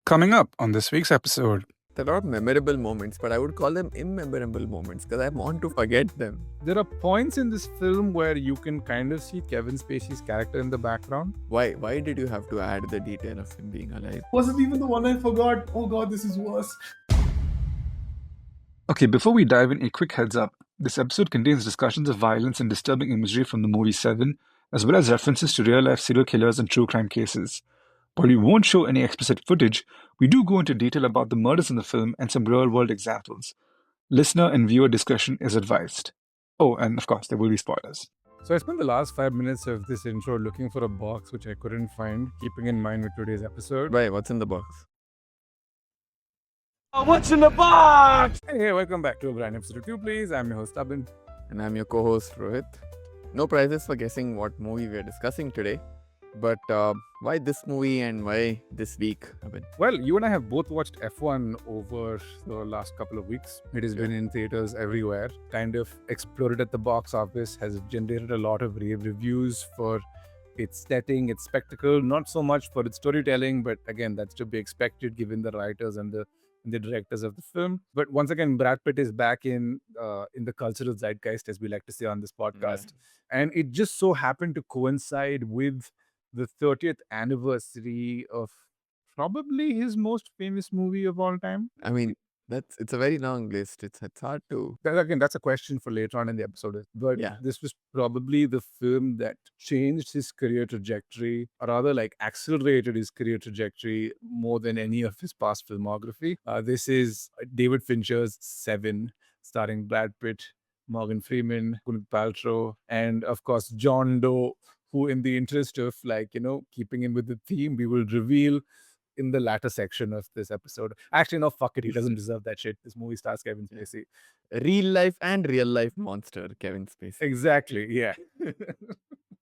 Coming up on this week's episode, There are memorable moments, but I would call them immemorable moments because I want to forget them. there are points in this film where you can kind of see Kevin Spacey's character in the background. Why did you have to add the detail of him being alive? Was it even the one I forgot? Oh god, this is worse. Okay, before we dive in, a quick heads up. This episode contains discussions of violence and disturbing imagery from the movie Seven, as well as references to real-life serial killers and true crime cases. While we won't show any explicit footage, we do go into detail about the murders in the film and some real-world examples. Listener and viewer discretion is advised. Oh, and of course, there will be spoilers. So I spent the last 5 minutes of this intro looking for a box which I couldn't find, keeping in mind with today's episode. Why? What's in the box? What's in the box? Hey, welcome back to a brand new episode of You Please. I'm your host, Abin. And I'm your co-host Rohit. No prizes for guessing what movie we are discussing today. But why this movie and why this week, Abin? Well, you and I have both watched F1 over the last couple of weeks. It has been in theaters everywhere, kind of exploded at the box office, has generated a lot of rave reviews for its setting, its spectacle, not so much for its storytelling, but again, that's to be expected given the writers and the directors of the film. But once again, Brad Pitt is back in the cultural zeitgeist, as we like to say on this podcast. And it just so happened to coincide with the 30th anniversary of probably his most famous movie of all time. I mean, it's a very long list. It's hard to. Again, that's a question for later on in the episode. But Yeah. this was probably the film that changed his career trajectory, or rather, like accelerated his career trajectory more than any of his past filmography. This is David Fincher's Seven, starring Brad Pitt, Morgan Freeman, Gwyneth Paltrow, and of course John Doe, who, in the interest of keeping in with the theme, we will reveal in the latter section of this episode. Actually, no, fuck it. He doesn't deserve that shit. This movie stars Kevin Spacey. Real life and real life monster, Kevin Spacey. Exactly, yeah.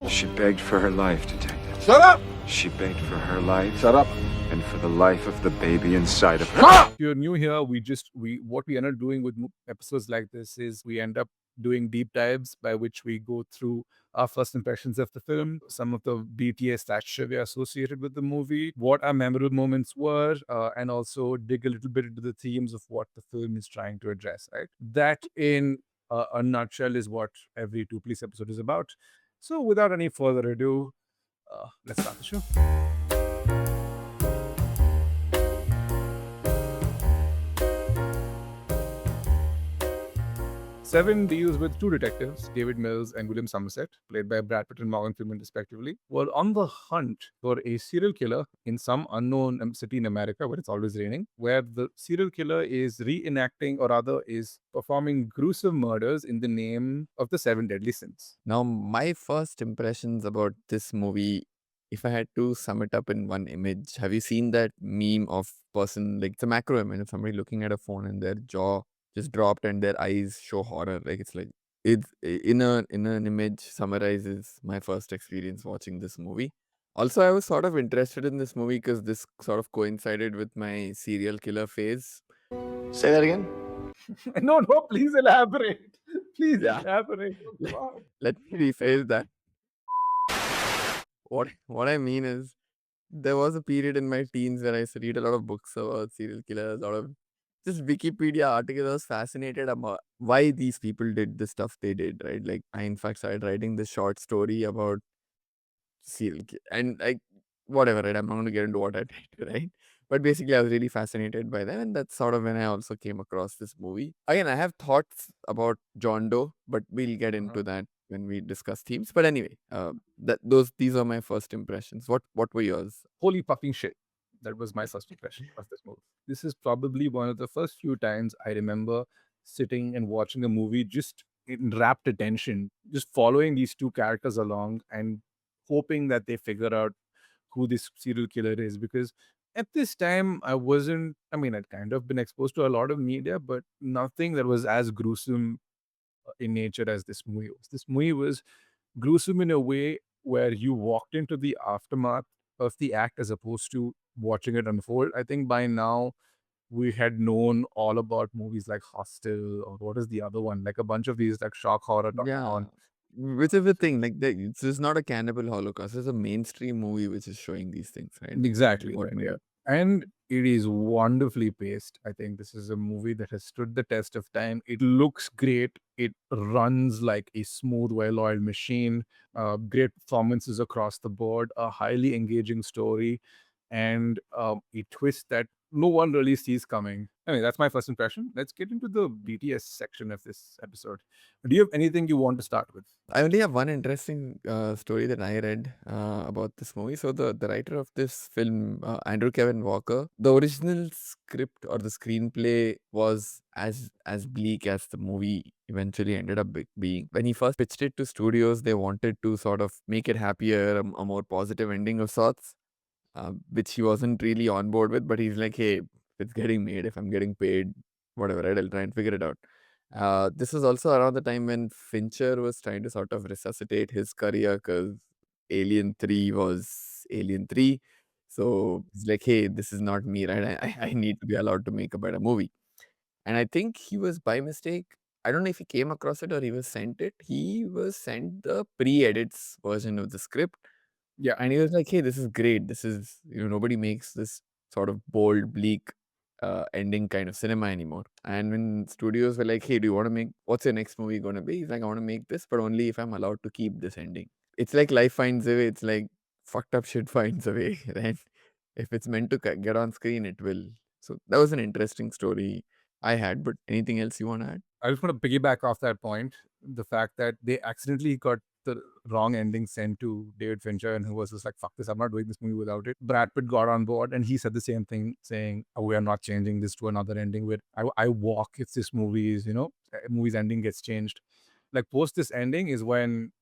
She begged for her life, detective. Shut up! She begged for her life Shut up! and for the life of the baby inside of her. If you're new here, what we end up doing with episodes like this is we end up doing deep dives by which we go through our first impressions of the film, some of the BTS/trivia associated with the movie, what our memorable moments were, and also dig a little bit into the themes of what the film is trying to address, right? That, in a nutshell, is what every Two Please episode is about. So without any further ado, let's start the show. Seven deals with two detectives, David Mills and William Somerset, played by Brad Pitt and Morgan Freeman respectively, who are on the hunt for a serial killer in some unknown city in America where it's always raining, where the serial killer is reenacting, or rather is performing gruesome murders in the name of the seven deadly sins. Now, my first impressions about this movie, if I had to sum it up in one image, have you seen that meme of person, like it's a macro image of somebody looking at a phone and their jaw just dropped and their eyes show horror? Like it's in an image summarizes my first experience watching this movie. Also, I was sort of interested in this movie because this sort of coincided with my serial killer phase. Say that again? No, please elaborate. Please Yeah. elaborate. Let me rephrase that. What I mean is, there was a period in my teens where I used to read a lot of books about serial killers, a lot of just Wikipedia articles. I was fascinated about why these people did the stuff they did, right? Like, I in fact started writing this short story about serial and like whatever, right? I'm not going to get into what I did, right? But basically, I was really fascinated by them, and that's sort of when I also came across this movie. Again, I have thoughts about John Doe, but we'll get into that when we discuss themes. But anyway, these are my first impressions. What were yours? Holy fucking shit. That was my first impression of this movie. This is probably one of the first few times I remember sitting and watching a movie just in rapt attention, just following these two characters along and hoping that they figure out who this serial killer is. Because at this time, I'd kind of been exposed to a lot of media, but nothing that was as gruesome in nature as this movie was. This movie was gruesome in a way where you walked into the aftermath of the act as opposed to watching it unfold. I think by now we had known all about movies like Hostel, or what is the other one? Like a bunch of these like shock horror. Yeah. Which is the thing, like it's just not a cannibal holocaust. It's a mainstream movie which is showing these things, right? Exactly. What Right, movie? yeah. And It is wonderfully paced. I think this is a movie that has stood the test of time. It looks great. It runs like a smooth, well-oiled machine. Great performances across the board. A highly engaging story, and a twist that no one really sees coming. I mean, that's my first impression. Let's get into the BTS section of this episode. Do you have anything you want to start with? I only have one interesting story that I read about this movie. So the writer of this film, Andrew Kevin Walker, the original script or the screenplay was as bleak as the movie eventually ended up being. When he first pitched it to studios, they wanted to sort of make it happier, a more positive ending of sorts, which he wasn't really on board with. But he's like, hey, if it's getting made, if I'm getting paid, whatever, right? I'll try and figure it out. This was also around the time when Fincher was trying to sort of resuscitate his career because Alien 3 was Alien 3. So he's like, hey, this is not me, right? I need to be allowed to make a better movie. And I think he was by mistake. I don't know if he came across it or he was sent it. He was sent the pre-edits version of the script. Yeah. And he was like, hey, this is great. This is, nobody makes this sort of bold, bleak ending kind of cinema anymore. And when studios were like, hey, do you want to make, what's your next movie going to be? He's like, I want to make this, but only if I'm allowed to keep this ending. It's like life finds a way. It's like fucked up shit finds a way. And if it's meant to get on screen, it will. So that was an interesting story I had. But anything else you want to add? I just want to piggyback off that point. The fact that they accidentally got the wrong ending sent to David Fincher, and who was just like, fuck this, I'm not doing this movie without it. Brad Pitt got on board and he said the same thing, saying, oh, we are not changing this to another ending where I walk if this movie is, movie's ending gets changed. Like, post this ending is when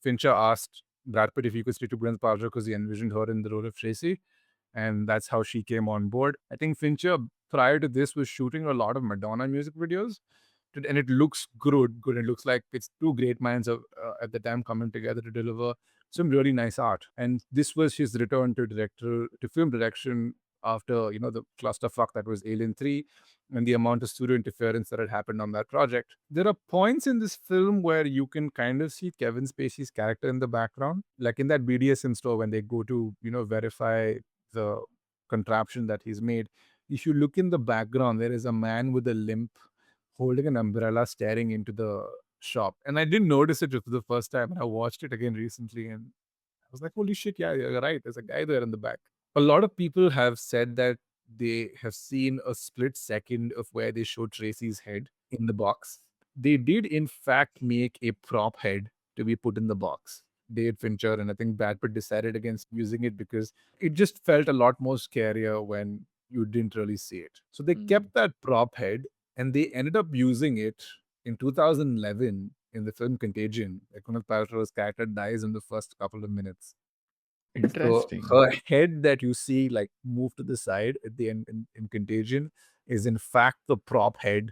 Fincher asked Brad Pitt if he could stick to Gwyneth Paltrow because he envisioned her in the role of Tracy. And that's how she came on board. I think Fincher, prior to this, was shooting a lot of Madonna music videos. And it looks good. It looks like it's two great minds at the time coming together to deliver some really nice art. And this was his return to film direction after the clusterfuck that was Alien 3 and the amount of studio interference that had happened on that project. There are points in this film where you can kind of see Kevin Spacey's character in the background, like in that BDSM store when they go to verify the contraption that he's made. If you look in the background, there is a man with a limp holding an umbrella staring into the shop. And I didn't notice it for the first time. And I watched it again recently and I was like, holy shit, yeah, you're right. There's a guy there in the back. A lot of people have said that they have seen a split second of where they showed Tracy's head in the box. They did, in fact, make a prop head to be put in the box. David Fincher and I think Brad Pitt decided against using it because it just felt a lot more scarier when you didn't really see it. So they kept that prop head and they ended up using it in 2011 in the film Contagion. Like Gwyneth Paltrow's character dies in the first couple of minutes. Interesting. So her head that you see like move to the side at the end in Contagion is in fact the prop head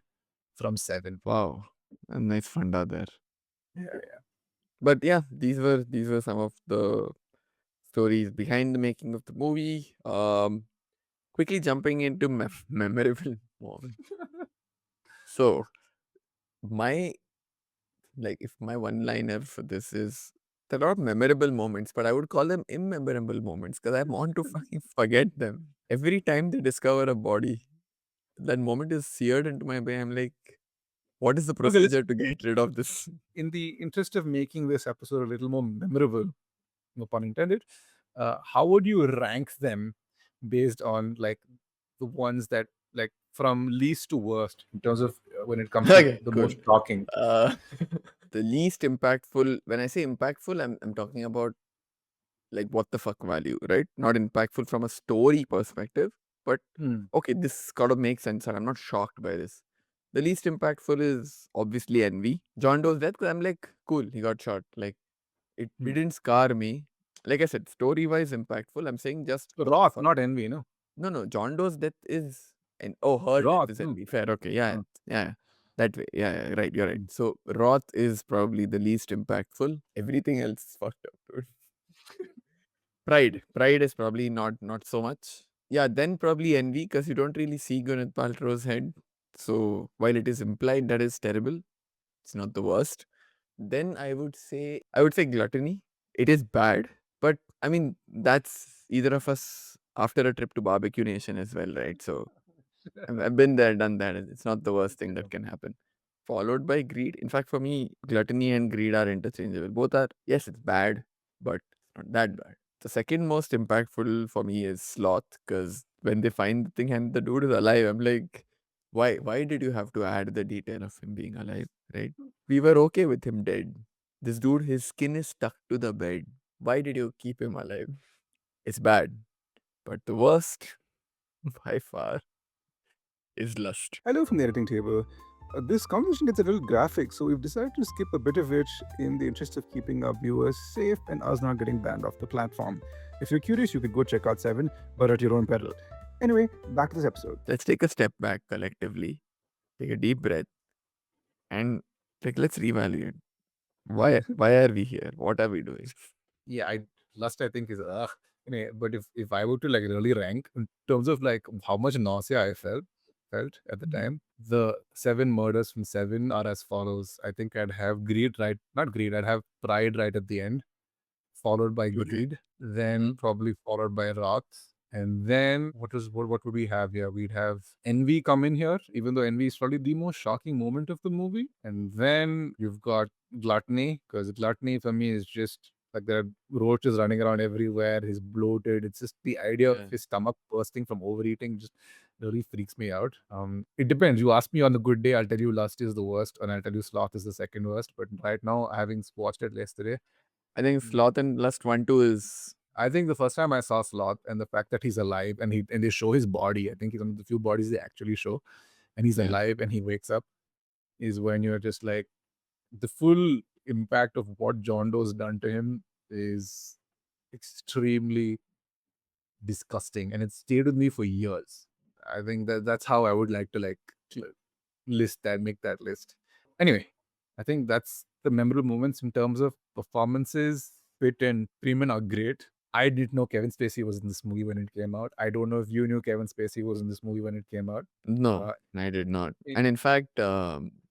from Se7en. Wow. A nice funda there. Yeah. But yeah, these were some of the stories behind the making of the movie. Quickly jumping into memorable moments. So if my one-liner for this is, there are a lot of memorable moments, but I would call them immemorable moments because I want to fucking forget them. Every time they discover a body, that moment is seared into my brain. I'm like, what is the procedure to get rid of this? In the interest of making this episode a little more memorable, no pun intended, how would you rank them based on like the ones that like from least to worst in terms of when it comes to the most shocking? The least impactful, when I say impactful, I'm talking about like what the fuck value, right? Not impactful from a story perspective, but okay, this gotta make sense and I'm not shocked by this. The least impactful is obviously Envy. John Doe's death, because I'm like, cool, he got shot. Like, it didn't scar me. Like I said, story-wise impactful. I'm saying just... Roth, not Envy, no? No, John Doe's death is... her Roth, death is Envy. Fair, okay, yeah. That way, yeah, right, you're right. So, Roth is probably the least impactful. Everything else is fucked up, dude. Pride is probably not so much. Yeah, then probably Envy, because you don't really see Gwyneth Paltrow's head. So, while it is implied that is terrible, it's not the worst. Then I would say Gluttony. It is bad, but I mean, that's either of us after a trip to Barbecue Nation as well, right? So I've been there, done that. It's not the worst thing that can happen. Followed by greed. In fact, for me, gluttony and greed are interchangeable. Both are, yes, it's bad, but it's not that bad. The second most impactful for me is sloth, because when they find the thing and the dude is alive, I'm like, why? Why did you have to add the detail of him being alive, right? We were okay with him dead. This dude, his skin is stuck to the bed. Why did you keep him alive? It's bad. But the worst, by far, is lust. Hello from the editing table. This conversation gets a little graphic, so we've decided to skip a bit of it in the interest of keeping our viewers safe and us not getting banned off the platform. If you're curious, you could go check out Se7en, but at your own peril. Anyway, back to this episode. Let's take a step back collectively, take a deep breath, and let's reevaluate. Why are we here? What are we doing? Yeah, lust I think is Anyway, but if I were to like really rank in terms of like how much nausea I felt at the time, the 7 murders from Se7en are as follows. I think I'd have not greed, I'd have pride right at the end, followed by Okay. greed, then probably followed by wrath. And then what would we have here? We'd have envy come in here, even though envy is probably the most shocking moment of the movie. And then you've got gluttony, because gluttony for me is just like there are roaches running around everywhere. He's bloated. It's just the idea Yeah. of his stomach bursting from overeating just really freaks me out. It depends. You ask me on a good day, I'll tell you lust is the worst, and I'll tell you sloth is the second worst. But right now, having watched it yesterday, I think Sloth and Lust 1-2 is I think the first time I saw Sloth and the fact that he's alive and they show his body, I think he's one of the few bodies they actually show, and he's Yeah. alive and he wakes up, is when you're just like, the full impact of what John Doe's done to him is extremely disgusting, and it stayed with me for years. I think that's how I would like to like make that list. Anyway, I think that's the memorable moments in terms of performances. Pitt and Freeman are great. I didn't know Kevin Spacey was in this movie when it came out. I don't know if you knew Kevin Spacey was in this movie when it came out. no, I did not. it- And in fact,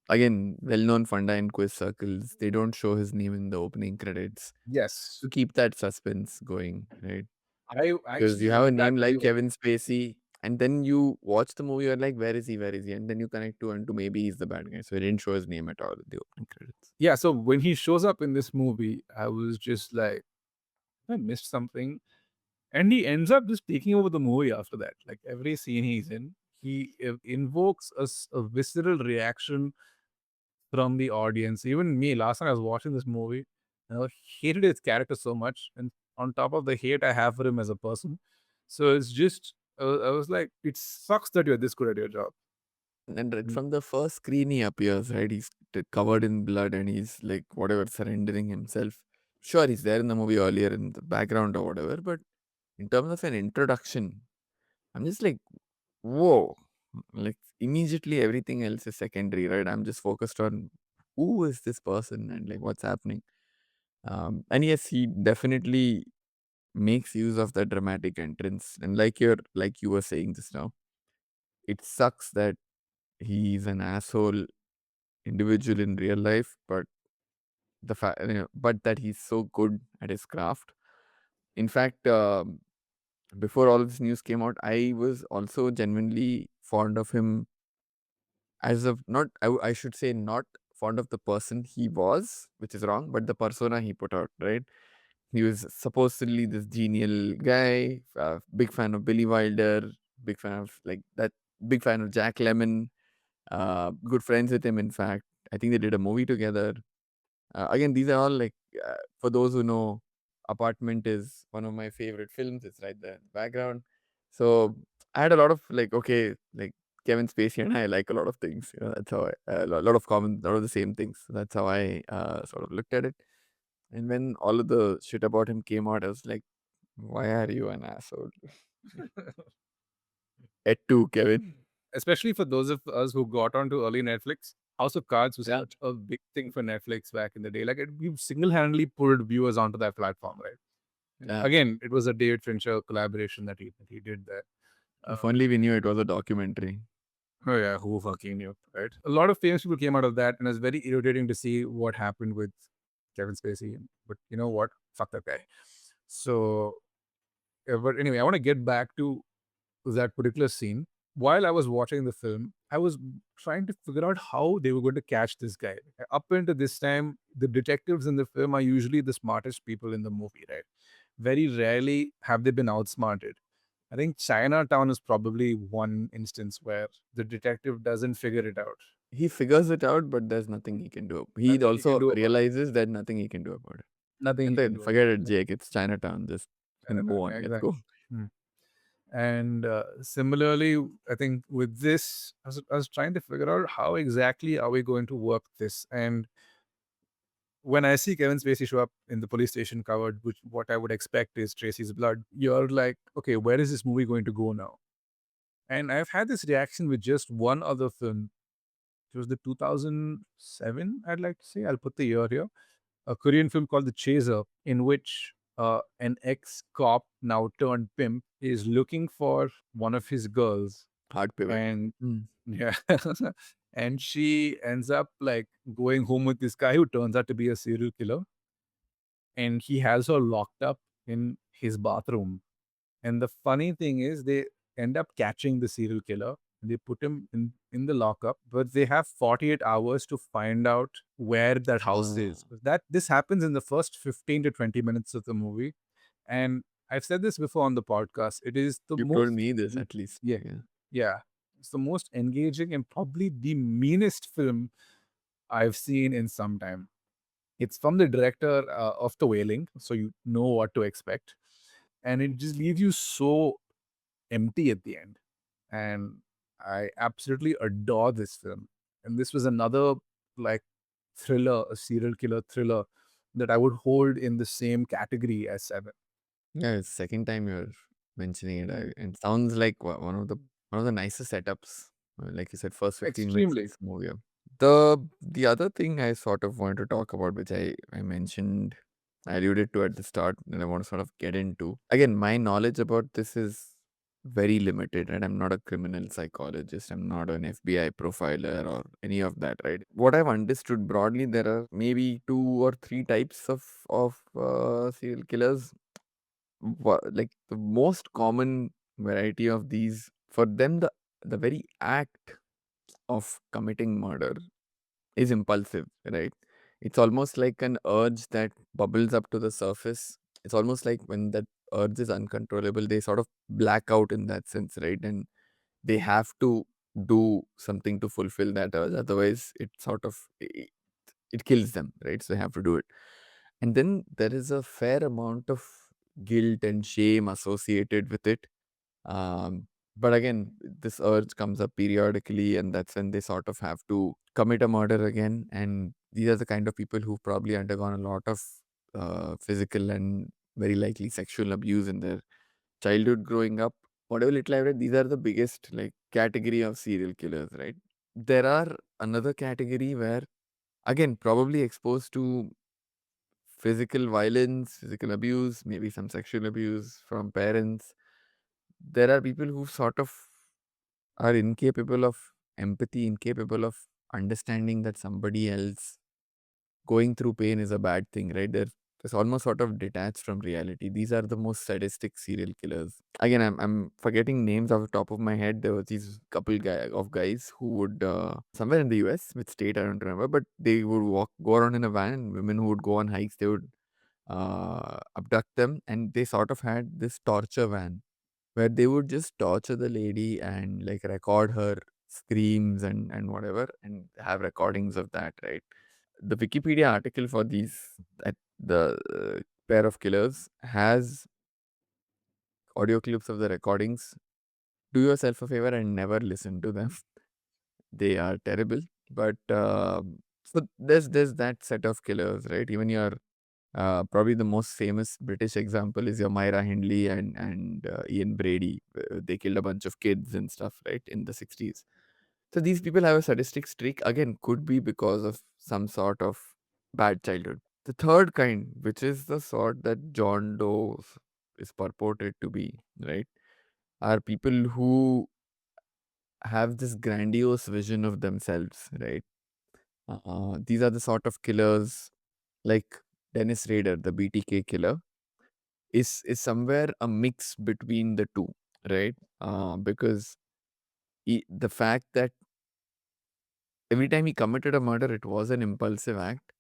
again, well-known funda in quiz circles, they don't show his name in the opening credits Yes, to keep that suspense going, right? I Because you actually have a in that name like movie. Kevin Spacey, and then you watch the movie, you're like, where is he? Where is he? And then you connect to and to maybe he's the bad guy. So they didn't show his name at all in the opening credits. Yeah, so when he shows up in this movie, I was just like, I missed something. And he ends up just taking over the movie after that. Like every scene he's in, he invokes a visceral reaction from the audience. Even me, last time I was watching this movie, I hated his character so much. And on top of the hate I have for him as a person. So it's just, I was like, it sucks that you're this good at your job. And right Mm. from the first screen he appears, right? He's covered in blood and he's like whatever surrendering himself. Sure, he's there in the movie earlier in the background or whatever, but in terms of an introduction, I'm just like, whoa. Like immediately everything else is secondary, right? I'm just focused on who is this person and like what's happening. And yes, he definitely makes use of the dramatic entrance. And like you were saying just now, it sucks that he's an asshole individual in real life, but but that he's so good at his craft. In fact, before all of this news came out, I was also genuinely fond of him as of not I should say not fond of the person he was, which is wrong, but the persona he put out, right? He was supposedly this genial guy, big fan of Billy Wilder, big fan of like that, big fan of Jack Lemmon, good friends with him. In fact, I think they did a movie together. Again, these are all like for those who know, Apartment is one of my favorite films. It's right there in the background. So I had a lot of like, okay, like Kevin Spacey and I like a lot of things. You know, that's how a lot of common, a lot of the same things. So that's how I sort of looked at it. And when all of the shit about him came out, I was like, why are you an asshole? Et tu, Kevin. Especially for those of us who got onto early Netflix, House of Cards was Yeah. such a big thing for Netflix back in the day. Like we single-handedly pulled viewers onto that platform, right? Yeah. Again, it was a David Fincher collaboration that he did there. If only we knew it was a documentary. Oh yeah, who fucking knew, right? A lot of famous people came out of that, and it's very irritating to see what happened with Kevin Spacey. But you know what? Fuck that guy. So But anyway, I want to get back to that particular scene. While I was watching the film, I was trying to figure out how they were going to catch this guy. Up until this time, the detectives in the film are usually the smartest people in the movie, right? Very rarely have they been outsmarted. I think Chinatown is probably one instance where the detective doesn't figure it out. He figures it out, but there's nothing he can do. He Nothing he can also do about it. realizes that nothing he can do about it. Nothing And he can then do about forget it, it. Jake. It's Chinatown. Just Chinatown, move on. yeah, Let's exactly. go. Hmm. And similarly, I think with this, I was trying to figure out how exactly are we going to work this. And when I see Kevin Spacey show up in the police station covered, which what I would expect is Tracy's blood, you're like, okay, where is this movie going to go now? And I've had this reaction with just one other film. It was the 2007, I'd like to say. I'll put the year here. A Korean film called The Chaser, in which an ex cop, now turned pimp, is looking for one of his girls. Hard pivot. And Mm. yeah, and she ends up like going home with this guy who turns out to be a serial killer. And he has her locked up in his bathroom. And the funny thing is, they end up catching the serial killer. They put him in the lockup, but they have 48 hours to find out where that house is. That this happens in the first 15 to 20 minutes of the movie. And I've said this before on the podcast. It is the You told most me this at least. yeah, yeah. It's the most engaging and probably the meanest film I've seen in some time. It's from the director of The Wailing, so you know what to expect. And it just leaves you so empty at the end. And I absolutely adore this film. And this was another like thriller, a serial killer thriller that I would hold in the same category as Seven. Yeah, it's second time you're mentioning it. It sounds like one of the nicest setups. Like you said, first 15 minutes of Extremely. this movie. The other thing I sort of wanted to talk about, which I mentioned, I alluded to at the start, and I want to sort of get into. Again, my knowledge about this is very limited, and I'm not a criminal psychologist. I'm not an FBI profiler or any of that, right? What I've understood broadly, there are maybe 2 or 3 types of serial killers. Like the most common variety of these, for them, the very act of committing murder is impulsive, right? It's almost like an urge that bubbles up to the surface. It's almost like when that urge is uncontrollable, they sort of black out in that sense, right? And they have to do something to fulfill that urge. Otherwise, it kills them, right? So they have to do it. And then there is a fair amount of guilt and shame associated with it. But again, this urge comes up periodically, and that's when they sort of have to commit a murder again. And these are the kind of people who've probably undergone a lot of physical and very likely sexual abuse in their childhood growing up. Whatever little I read, these are the biggest like category of serial killers, right? There are another category where, again, probably exposed to physical violence, physical abuse, maybe some sexual abuse from parents. There are people who sort of are incapable of empathy, incapable of understanding that somebody else going through pain is a bad thing, right? There's almost sort of detached from reality. These are the most sadistic serial killers. Again, I'm forgetting names off the top of my head. There was these couple of guys who would somewhere in the US, which state I don't remember, but they would go around in a van, and women who would go on hikes, they would abduct them, and they sort of had this torture van where they would just torture the lady and like record her screams and whatever, and have recordings of that, right? The Wikipedia article for the pair of killers has audio clips of the recordings. Do yourself a favor and never listen to them. They are terrible. But so there's that set of killers, right? Even your probably the most famous British example is your Myra Hindley and Ian Brady. They killed a bunch of kids and stuff, right, in the 60s. So these people have a sadistic streak. Again, could be because of some sort of bad childhood. The third kind, which is the sort that John Doe is purported to be, right, are people who have this grandiose vision of themselves, right? These are the sort of killers like Dennis Rader, the BTK killer. is somewhere a mix between the two, right? Because the fact that every time he committed a murder, it was an impulsive act.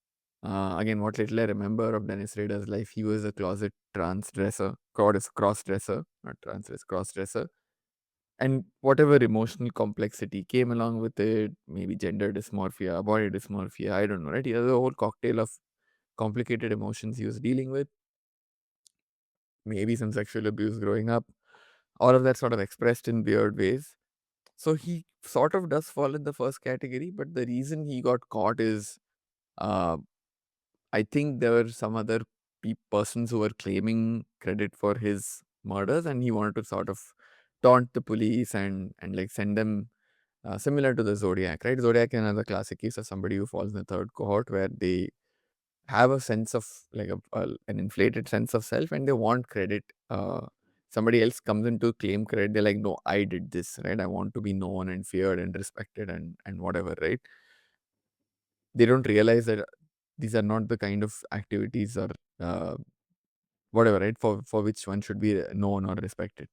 Again, what little I remember of Dennis Rader's life, he was a closet transdresser, cross dresser, not transdresser, cross dresser. And whatever emotional complexity came along with it, maybe gender dysmorphia, body dysmorphia, I don't know, right? He has a whole cocktail of complicated emotions he was dealing with, maybe some sexual abuse growing up, all of that sort of expressed in weird ways. So he sort of does fall in the first category, but the reason he got caught is uh, I think there were some other persons who were claiming credit for his murders, and he wanted to sort of taunt the police and like send them similar to the Zodiac, right? Zodiac is another classic case of somebody who falls in the third cohort where they have a sense of like an inflated sense of self and they want credit. Somebody else comes in to claim credit. They're like, no, I did this, right? I want to be known and feared and respected and whatever, right? They don't realize that these are not the kind of activities or uh, whatever, right? For which one should be known or respected.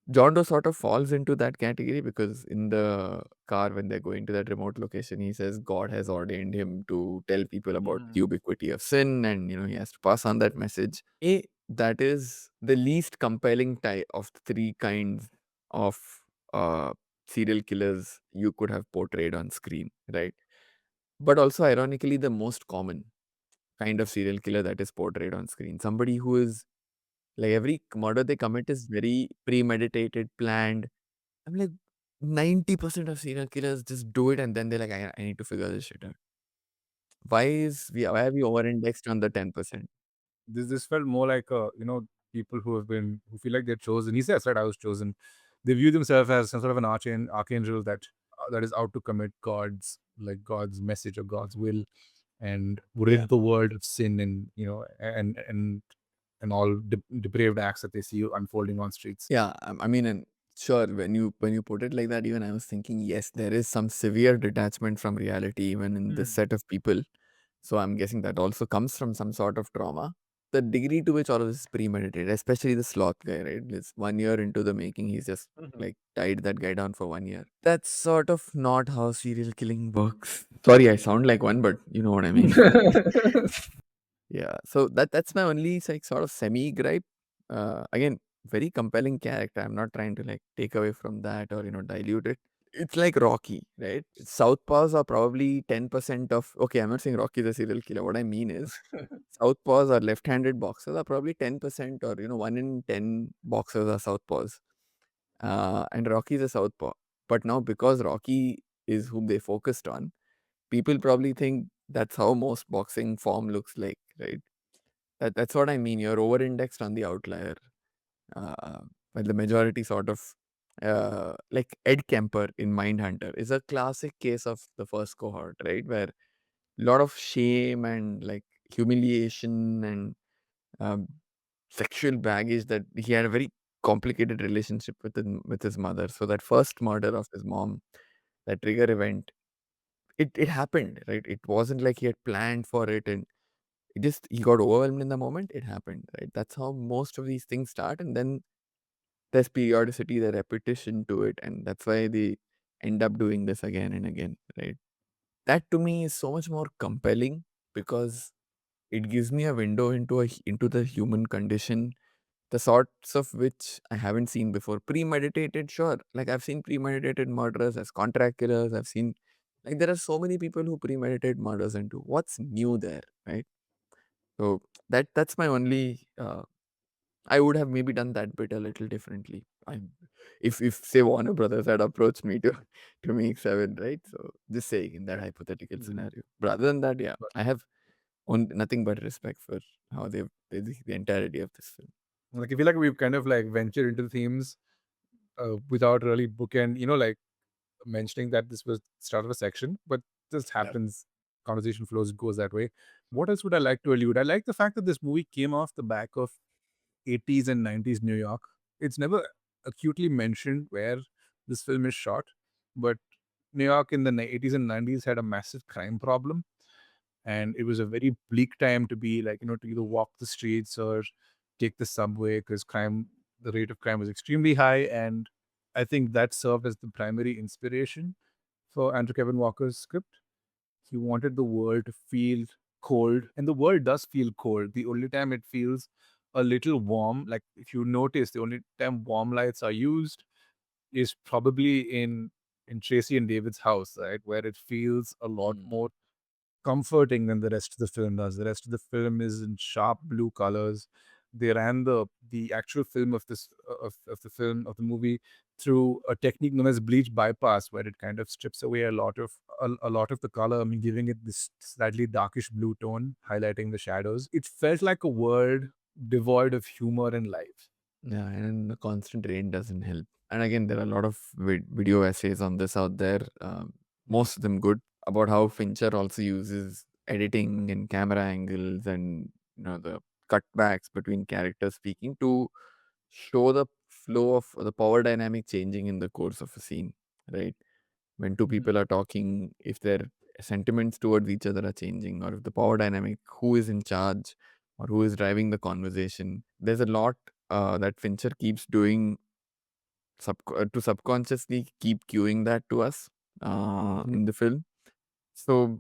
John Doe sort of falls into that category because in the car, when they're going to that remote location, he says God has ordained him to tell people about the ubiquity of sin, and he has to pass on that message. That is the least compelling type of the three kinds of uh, serial killers you could have portrayed on screen, right? But also, ironically, the most common kind of serial killer that is portrayed on screen. Somebody who is like every murder they commit is very premeditated, planned. I'm like 90% of serial killers just do it and then they're like, I need to figure this shit out. Why are we over indexed on the 10%? This felt more like people who feel like they're chosen. He says, right, I was chosen. They view themselves as some sort of an archangel that is out to commit God's message or God's will, and rid the world of sin and and all depraved acts that they see unfolding on streets. Yeah, I mean, and sure, when you put it like that, even I was thinking, yes, there is some severe detachment from reality, even in this set of people. So I'm guessing that also comes from some sort of trauma. The degree to which all of this is premeditated, especially the sloth guy, right? It's 1 year into the making, he's just like tied that guy down for 1 year. That's sort of not how serial killing works. Sorry, I sound like one, but you know what I mean. Yeah, so that's my only like sort of semi gripe. Again, very compelling character. I'm not trying to like take away from that or dilute it. It's like Rocky, right? Southpaws are probably 10% of. Okay, I'm not saying Rocky is a serial killer. What I mean is, Southpaws or left-handed boxers are probably 10%, or 1 in 10 boxers are Southpaws. And Rocky is a Southpaw. But now because Rocky is whom they focused on, people probably think that's how most boxing form looks like, right? That's what I mean. You're over-indexed on the outlier, while the majority sort of like Ed Kemper in Mindhunter is a classic case of the first cohort, right? Where a lot of shame and like humiliation and um, sexual baggage that he had a very complicated relationship with his mother. So that first murder of his mom, that trigger event, it happened, right? It wasn't like he had planned for it and he got overwhelmed in the moment. It happened, right? That's how most of these things start, and then there's periodicity, the repetition to it, and that's why they end up doing this again and again, right? That to me is so much more compelling because it gives me a window into the human condition, the sorts of which I haven't seen before. Premeditated, sure. Like I've seen premeditated murderers as contract killers. I've seen like there are so many people who premeditate murders and do. What's new there, right? So that's my only. I would have maybe done that bit a little differently. If say Warner Brothers had approached me to make Seven, right? So just saying in that hypothetical scenario. But other than that, yeah, I have nothing but respect for how the entirety of this film. Like I feel like we've kind of like ventured into the themes without really bookend, like mentioning that this was start of a section, but this happens. Conversation flows, it goes that way. What else would I like to allude? I like the fact that this movie came off the back of 80s and 90s New York. It's never acutely mentioned where this film is shot, but New York in the 80s and 90s had a massive crime problem, and it was a very bleak time to be like, to either walk the streets or take the subway because the rate of crime was extremely high, and I think that served as the primary inspiration for Andrew Kevin Walker's script. He wanted the world to feel cold, and the world does feel cold. The only time it feels a little warm, like if you notice, the only time warm lights are used is probably in Tracy and David's house, right, where it feels a lot more comforting than the rest of the film does. The rest of the film is in sharp blue colors. They ran the actual film of this of the movie through a technique known as bleach bypass, where it kind of strips away a lot of the color, I mean, giving it this slightly darkish blue tone, highlighting the shadows. It felt like a world devoid of humor and life. Yeah, and the constant rain doesn't help. And again, there are a lot of video essays on this out there. Most of them good, about how Fincher also uses editing and camera angles and the cutbacks between characters speaking to show the flow of the power dynamic changing in the course of a scene, right? When two people are talking, if their sentiments towards each other are changing, or if the power dynamic, who is in charge or who is driving the conversation. There's a lot that Fincher keeps doing to subconsciously keep cueing that to us in the film. So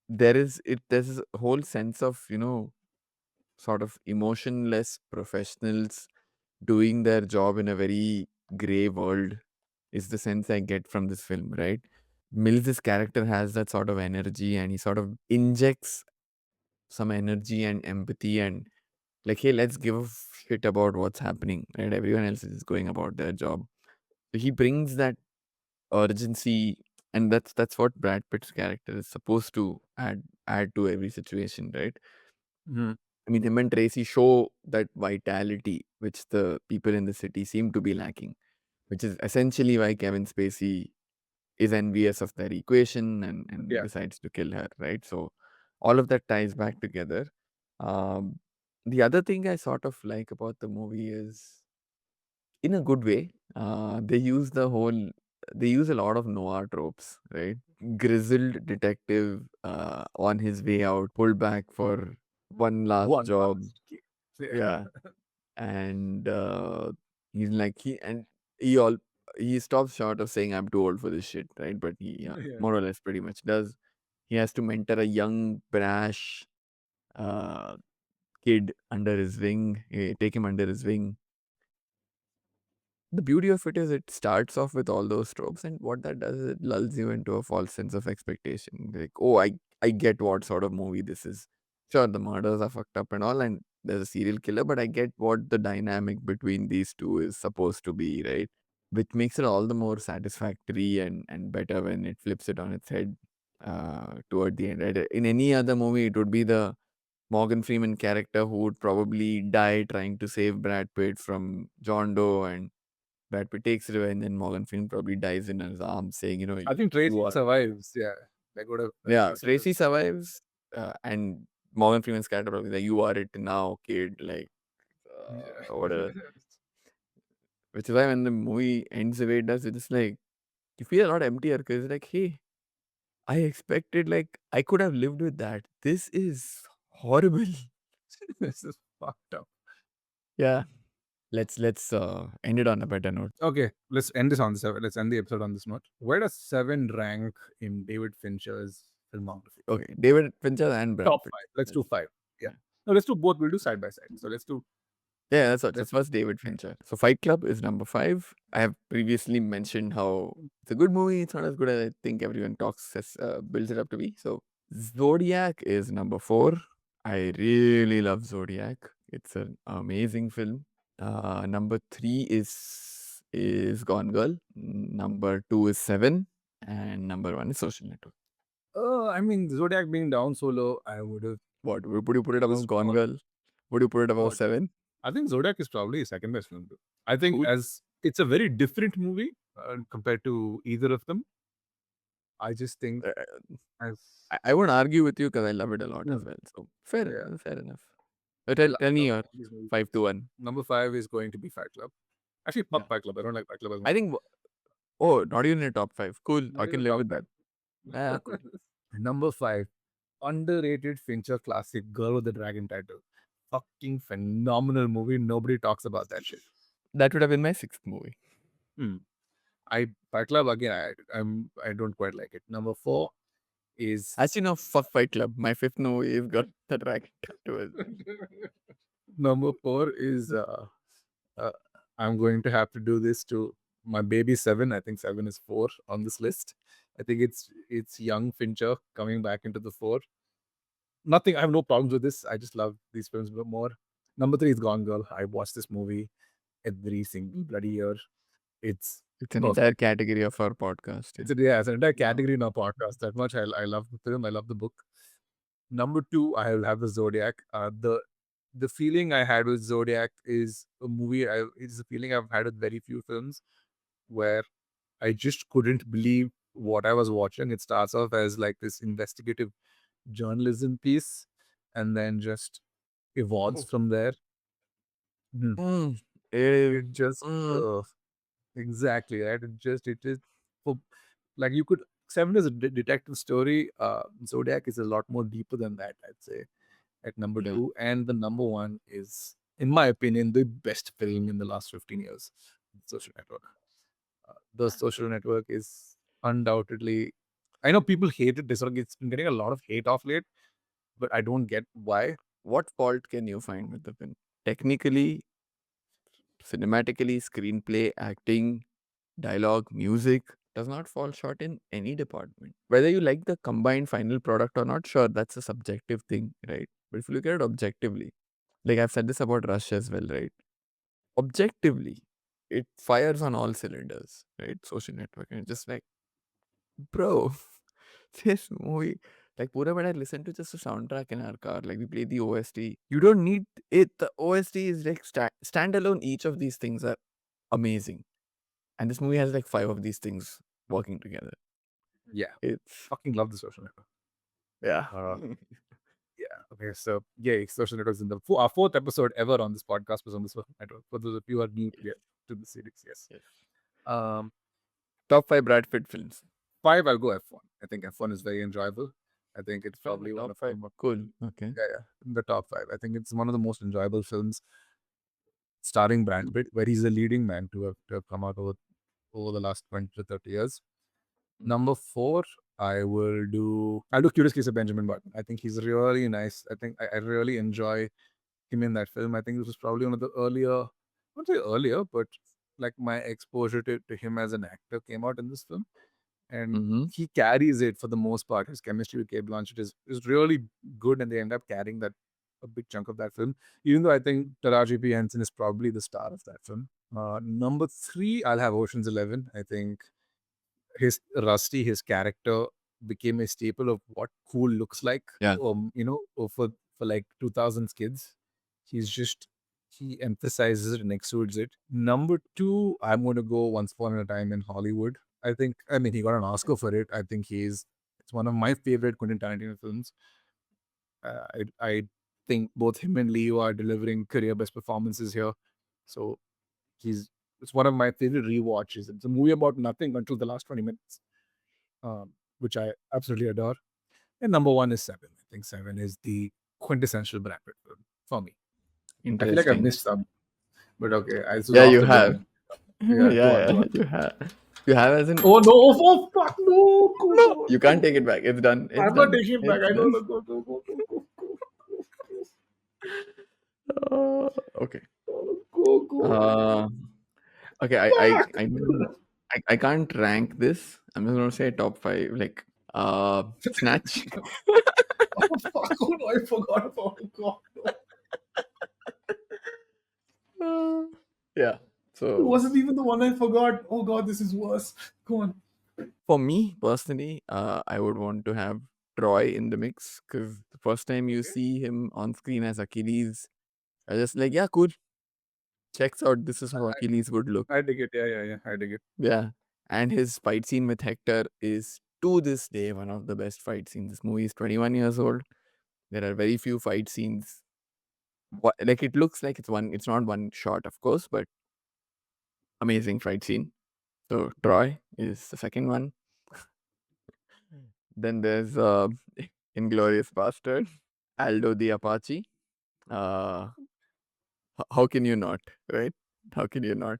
there's this whole sense of sort of emotionless professionals doing their job in a very gray world is the sense I get from this film, right? Mills's character has that sort of energy, and he sort of injects some energy and empathy and like, hey, let's give a shit about what's happening, right? Everyone else is going about their job. So he brings that urgency, and that's what Brad Pitt's character is supposed to add to every situation, right? I mean, him and Tracy show that vitality which the people in the city seem to be lacking, which is essentially why Kevin Spacey is envious of their equation and Yeah. decides to kill her, right? So all of that ties back together. Um, the other thing I sort of like about the movie is, in a good way, they use a lot of noir tropes, right? Grizzled detective on his way out, pulled back for one last One job. last game. Yeah. And he's like he all he stops short of saying I'm too old for this shit, right? But he Yeah. more or less pretty much does. He has to mentor a young, brash uh, kid under his wing, take him under his wing. The beauty of it is it starts off with all those tropes, and what that does is it lulls you into a false sense of expectation. Like, oh, I get what sort of movie this is. Sure, the murders are fucked up and all, and there's a serial killer, but I get what the dynamic between these two is supposed to be, right? Which makes it all the more satisfactory and better when it flips it on its head toward the end. Right? In any other movie, it would be the Morgan Freeman character who would probably die trying to save Brad Pitt from John Doe, and Brad Pitt takes revenge, and Morgan Freeman probably dies in his arms, saying, I think you Tracy are. survives. Yeah. Like what a Yeah, Tracy Tracy survives, and Morgan Freeman's character probably like, you are it now, kid. Like, Yeah. whatever. Which is why when the movie ends the way it does, it's just like, you feel a lot emptier because it's like, hey, I expected, like, I could have lived with that. This is horrible. This is fucked up. Yeah. Let's end it on a better note. Okay, let's end let's end the episode on this note. Where does Seven rank in David Fincher's filmography? Okay, David Fincher and Brad Top Pitt. 5. Let's do 5. Yeah. Yeah. No, let's do both. We'll do side by side. So let's do. Yeah, that's what. So Let's, first, David Fincher. So Fight Club is number 5. I have previously mentioned how it's a good movie. It's not as good as I think everyone builds it up to be. So Zodiac is number 4. I really love Zodiac. It's an amazing film. Number 3 is Gone Girl. Number 2 is Seven, and number 1 is Social Network. I mean, Zodiac being down so low, I would have. What would you put it above Gone all- Girl? Would you put it above What? 7? I think Zodiac is probably his second best film. Too. I think Cool. as it's a very different movie compared to either of them. I just think as I won't argue with you because I love it a lot No. as well. So fair, Yeah. fair enough. But tell me your these movies. 5 to 1. Number 5 is going to be Fight Club. Actually, fuck Yeah. Fight Club. I don't like Fight Club as much. I think. Oh, not even in the top 5. Cool. Not I even can the live top with that. Yeah, cool. Number 5, underrated Fincher classic, Girl with the Dragon Tattoo. fucking phenomenal movie. Nobody talks about that shit. That would have been my sixth movie. Fight Club again. I don't quite like it. Number 4 is Actually, no, fuck Fight Club. My fifth movie is got that right to it. number 4 is uh, I'm going to have to do this to my baby Seven. I think Seven is 4 on this list. I think it's young Fincher coming back into the 4. Nothing. I have no problems with this. I just love these films a bit more. Number 3 is Gone Girl. I watch this movie every single bloody year. It's It's an perfect. entire category of our podcast. It's an entire category in our podcast. That much I love the film. I love the book. Number 2, I will have the Zodiac. The feeling I had with Zodiac is a movie. It's a feeling I've had with very few films, where I just couldn't believe what I was watching. It starts off as like this investigative journalism piece, and then just evolves from there. Mm. It just Mm. exactly right. It is for, like, you could. Seven is a detective story. Zodiac is a lot more deeper than that, I'd say. At number Yeah. 2, and the number 1 is, in my opinion, the best film in the last 15 years. Social Network. The Social Network is undoubtedly. I know people hate it. It's been getting a lot of hate off late, but I don't get why. What fault can you find with the film? Technically, cinematically, screenplay, acting, dialogue, music does not fall short in any department. Whether you like the combined final product or not, sure, that's a subjective thing, right? But if you look at it objectively, like I've said this about Rush as well, right? Objectively, it fires on all cylinders, right? Social Network. And it's just like, bro, this movie, like Pura when I listen to just a soundtrack in our car, like we play the OST. You don't need it. The OST is like standalone. Each of these things are amazing. And this movie has like 5 of these things working together. Yeah, It's fucking love the Social Network. yeah. Yeah. Okay. So yeah, Social Network is in our 4th episode ever on this podcast was on the Social Network. For those of you who are new to the series, yes. Yes. Um, Top 5 Brad Pitt films. 5, I'll go F1. I think F1 is very enjoyable. I think it's From probably the one top of 5. the Cool. Okay. yeah, in the top 5. I think it's one of the most enjoyable films starring Brad Pitt, where he's a leading man to have come out over the last 20 to 30 years. Number 4, I'll do Curious Case of Benjamin Button. I think he's really nice. I think I really enjoy him in that film. I think this was probably one of the earlier, I wouldn't say earlier, but like my exposure to him as an actor came out in this film. And he carries it for the most part. His chemistry with Kate Blanchett is really good, and they end up carrying that a big chunk of that film. Even though I think Taraji P. Henson is probably the star of that film. Number 3, I'll have Ocean's 11. I think his character became a staple of what cool looks like. Yeah. For like 2000s kids, he emphasizes it and exudes it. Number 2, I'm going to go Once Upon a Time in Hollywood. I mean, he got an Oscar for it. I think it's one of my favorite Quentin Tarantino films. I think both him and Leo are delivering career best performances here. So it's one of my favorite rewatches. It's a movie about nothing until the last 20 minutes, which I absolutely adore. And number 1 is Seven. I think Seven is the quintessential Brad Pitt film for me. I feel like I've Interesting. missed some, but okay. Yeah, you have. Yeah, go on, go on. You have. You have as in. Oh no! Oh fuck! No! No, you can't take it back. It's done. It's I'm done. not taking it back. It's I don't know. done. Go. Okay. Go. Okay. I can't rank this. I'm just gonna say top 5. Like Snatch. Oh fuck! Oh no! I forgot about it. God. Yeah. It So wasn't even the one I forgot. Oh god, this is worse. Go on. for me personally, I would want to have Troy in the mix because the first time you see him on screen as Achilles, I just like, yeah, cool. Checks out. This is how Achilles would look. I dig it. Yeah. I dig it. Yeah. And his fight scene with Hector is to this day one of the best fight scenes. This movie is 21 years old. There are very few fight scenes. Like it looks like it's not one shot, of course, but amazing fight scene. So Troy is the second one. Then there's Inglorious Bastard, Aldo the Apache, Uh, how can you not, right? How can you not?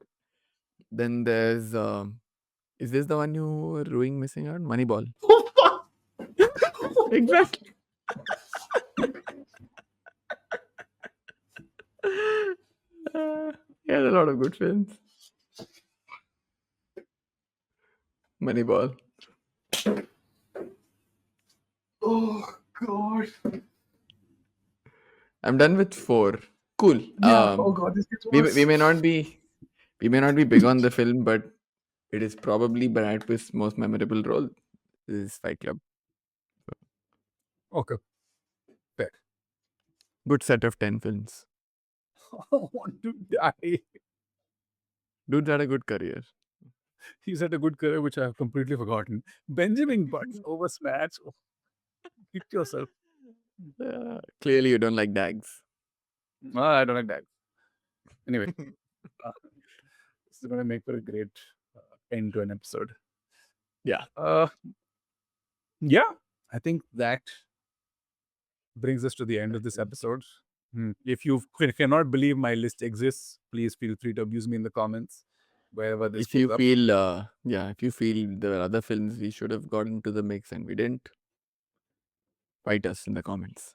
Then there's is this the one you were ruining missing out? Moneyball. Oh, fuck. Exactly. He had a lot of good films. Moneyball. Oh, God. I'm done with 4. Cool. Yeah. Oh, God. This gets we worse. may not be big on the film, but it is probably Brad Pitt's most memorable role. This is Fight Club. Okay. Fair. Good set of 10 films. I want to die. Dude's had a good career. He's had a good career, which I have completely forgotten. Benjamin Butts over Smash. Oh, hit yourself. Clearly, you don't like Dags. I don't like that. Anyway, this is going to make for a great end to an episode. Yeah. Yeah, I think that brings us to the end of this episode. If you cannot believe my list exists, please feel free to abuse me in the comments wherever this If you goes up. feel, if you feel there were other films we should have gotten to the mix and we didn't, fight us in the comments.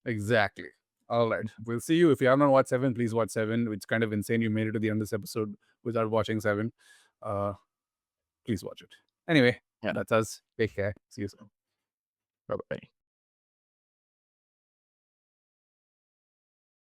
Exactly. All right. We'll see you. If you haven't watched Se7en, please watch Se7en. It's kind of insane you made it to the end of this episode without watching Se7en. Please watch it. Anyway, Yeah. that's us. Take care. See you soon. Bye bye.